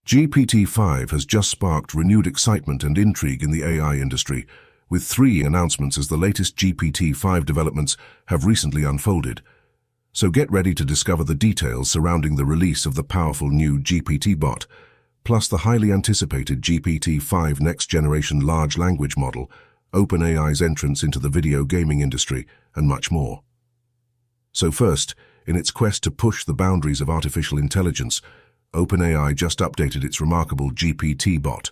GPT-5 has just sparked renewed excitement and intrigue in the AI industry, with 3 announcements as the latest GPT-5 developments have recently unfolded. So get ready to discover the details surrounding the release of the powerful new GPTBot, plus the highly anticipated GPT-5 next-generation large language model, OpenAI's entrance into the video gaming industry, and much more. So first, in its quest to push the boundaries of artificial intelligence, OpenAI just updated its remarkable GPTBot.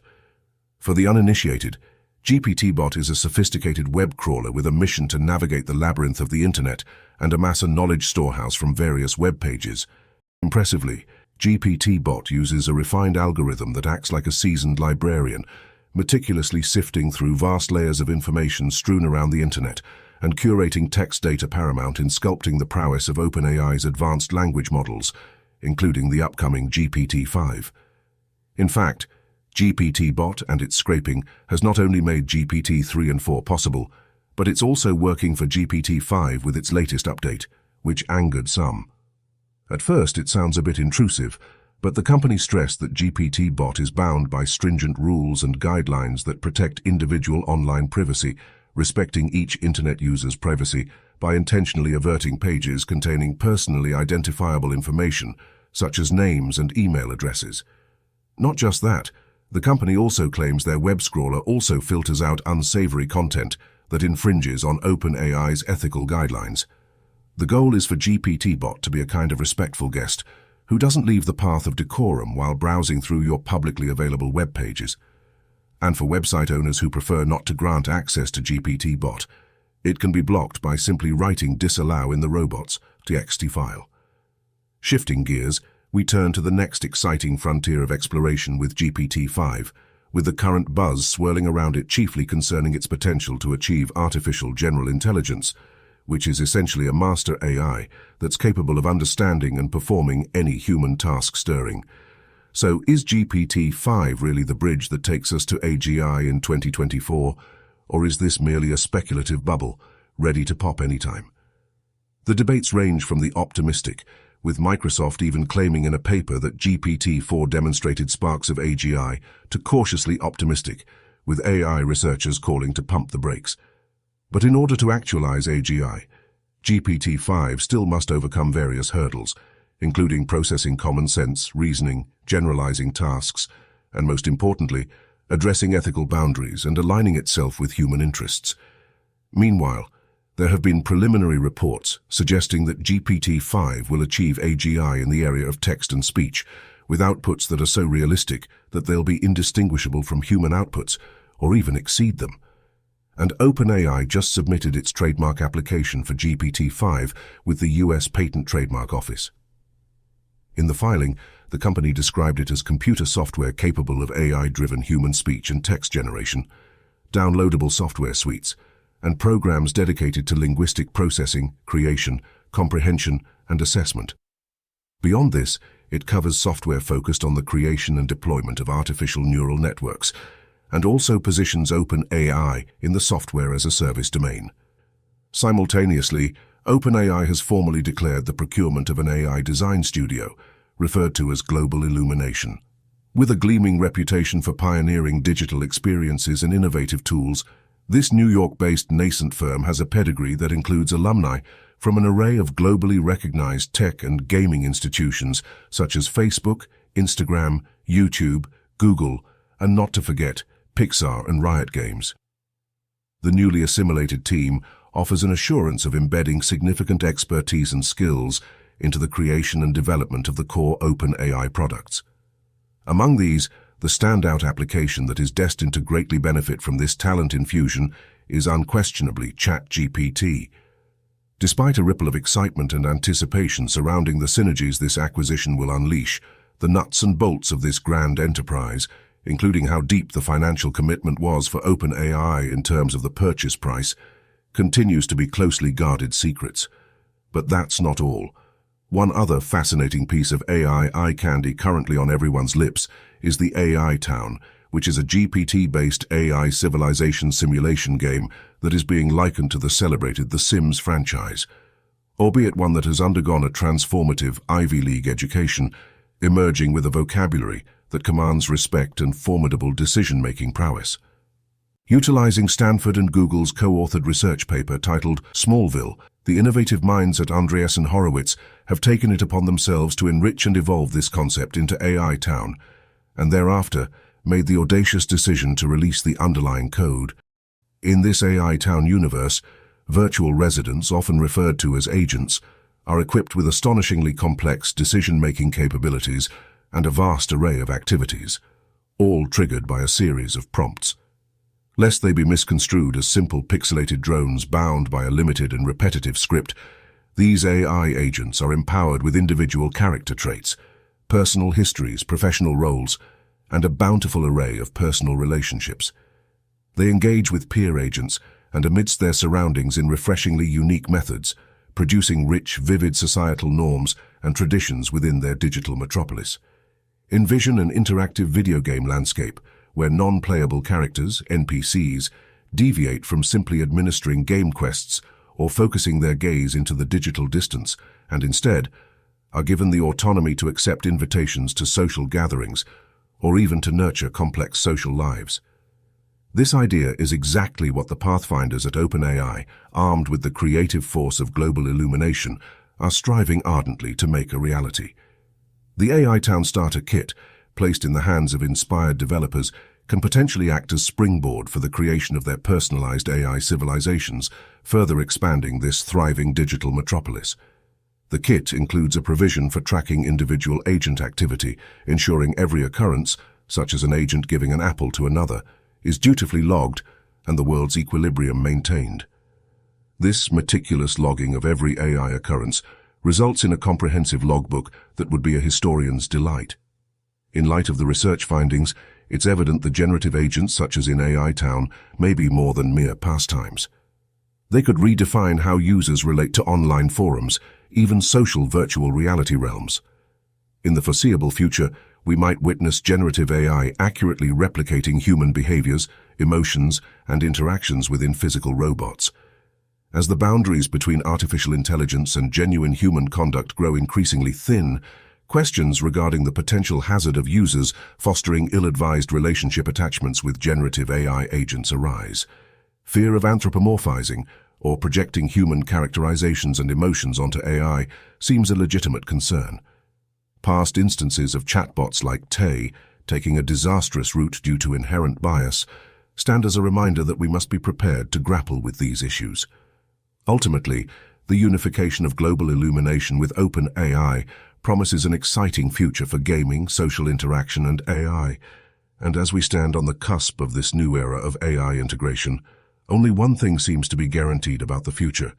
For the uninitiated, GPTBot is a sophisticated web crawler with a mission to navigate the labyrinth of the internet and amass a knowledge storehouse from various web pages. Impressively, GPTBot uses a refined algorithm that acts like a seasoned librarian, meticulously sifting through vast layers of information strewn around the internet and curating text data paramount in sculpting the prowess of OpenAI's advanced language models, including the upcoming GPT-5. In fact, GPTBot and its scraping has not only made GPT-3 and 4 possible, but it's also working for GPT-5 with its latest update, which angered some. At first, it sounds a bit intrusive, but the company stressed that GPTBot is bound by stringent rules and guidelines that protect individual online privacy, respecting each internet user's privacy by intentionally averting pages containing personally identifiable information, such as names and email addresses. Not just that, the company also claims their web scrawler also filters out unsavory content that infringes on OpenAI's ethical guidelines. The goal is for GPTBot to be a kind of respectful guest who doesn't leave the path of decorum while browsing through your publicly available web pages. And for website owners who prefer not to grant access to GPTBot, it can be blocked by simply writing disallow in the robots.txt file. Shifting gears, we turn to the next exciting frontier of exploration with GPT-5, with the current buzz swirling around it chiefly concerning its potential to achieve artificial general intelligence, which is essentially a master AI that's capable of understanding and performing any human task stirring. So is GPT-5 really the bridge that takes us to AGI in 2024, or is this merely a speculative bubble, ready to pop anytime? The debates range from the optimistic, with Microsoft even claiming in a paper that GPT-4 demonstrated sparks of AGI, to cautiously optimistic, with AI researchers calling to pump the brakes. But in order to actualize AGI, GPT-5 still must overcome various hurdles, including processing common sense, reasoning, generalizing tasks, and most importantly, addressing ethical boundaries and aligning itself with human interests. Meanwhile, there have been preliminary reports suggesting that GPT-5 will achieve AGI in the area of text and speech, with outputs that are so realistic that they'll be indistinguishable from human outputs, or even exceed them. And OpenAI just submitted its trademark application for GPT-5 with the US Patent Trademark Office. In the filing, the company described it as computer software capable of AI-driven human speech and text generation, downloadable software suites, and programs dedicated to linguistic processing, creation, comprehension, and assessment. Beyond this, it covers software focused on the creation and deployment of artificial neural networks, and also positions OpenAI in the software-as-a-service domain. Simultaneously, OpenAI has formally declared the procurement of an AI design studio, referred to as Global Illumination. With a gleaming reputation for pioneering digital experiences and innovative tools, this New York-based nascent firm has a pedigree that includes alumni from an array of globally recognized tech and gaming institutions such as Facebook, Instagram, YouTube, Google, and not to forget, Pixar and Riot Games. The newly assimilated team offers an assurance of embedding significant expertise and skills into the creation and development of the core OpenAI products. Among these, the standout application that is destined to greatly benefit from this talent infusion is unquestionably ChatGPT. Despite a ripple of excitement and anticipation surrounding the synergies this acquisition will unleash, the nuts and bolts of this grand enterprise, including how deep the financial commitment was for OpenAI in terms of the purchase price, continues to be closely guarded secrets. But that's not all. One other fascinating piece of AI eye candy currently on everyone's lips is the AI Town, which is a GPT-based AI civilization simulation game that is being likened to the celebrated The Sims franchise. Albeit one that has undergone a transformative Ivy League education, emerging with a vocabulary that commands respect and formidable decision-making prowess. Utilizing Stanford and Google's co-authored research paper titled Smallville, the innovative minds at Andreessen Horowitz have taken it upon themselves to enrich and evolve this concept into AI Town, and thereafter made the audacious decision to release the underlying code. In this AI Town universe, virtual residents, often referred to as agents, are equipped with astonishingly complex decision-making capabilities and a vast array of activities, all triggered by a series of prompts. Lest they be misconstrued as simple pixelated drones bound by a limited and repetitive script, these AI agents are empowered with individual character traits, personal histories, professional roles, and a bountiful array of personal relationships. They engage with peer agents and amidst their surroundings in refreshingly unique methods, producing rich, vivid societal norms and traditions within their digital metropolis. Envision an interactive video game landscape where non-playable characters, NPCs, deviate from simply administering game quests or focusing their gaze into the digital distance, and instead are given the autonomy to accept invitations to social gatherings or even to nurture complex social lives. This idea is exactly what the pathfinders at OpenAI, armed with the creative force of global illumination, are striving ardently to make a reality. The AI Town Starter Kit, placed in the hands of inspired developers, can potentially act as springboard for the creation of their personalized AI civilizations, further expanding this thriving digital metropolis. The kit includes a provision for tracking individual agent activity, ensuring every occurrence, such as an agent giving an apple to another, is dutifully logged and the world's equilibrium maintained. This meticulous logging of every AI occurrence results in a comprehensive logbook that would be a historian's delight. In light of the research findings, it's evident that generative agents such as in AI Town may be more than mere pastimes. They could redefine how users relate to online forums, even social virtual reality realms. In the foreseeable future, we might witness generative AI accurately replicating human behaviors, emotions, and interactions within physical robots. As the boundaries between artificial intelligence and genuine human conduct grow increasingly thin, questions regarding the potential hazard of users fostering ill-advised relationship attachments with generative AI agents arise. Fear of anthropomorphizing or projecting human characterizations and emotions onto AI seems a legitimate concern. Past instances of chatbots like Tay taking a disastrous route due to inherent bias stand as a reminder that we must be prepared to grapple with these issues. Ultimately, the unification of global illumination with OpenAI promises an exciting future for gaming, social interaction, and AI. And as we stand on the cusp of this new era of AI integration, only one thing seems to be guaranteed about the future.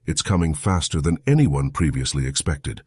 It's coming faster than anyone previously expected.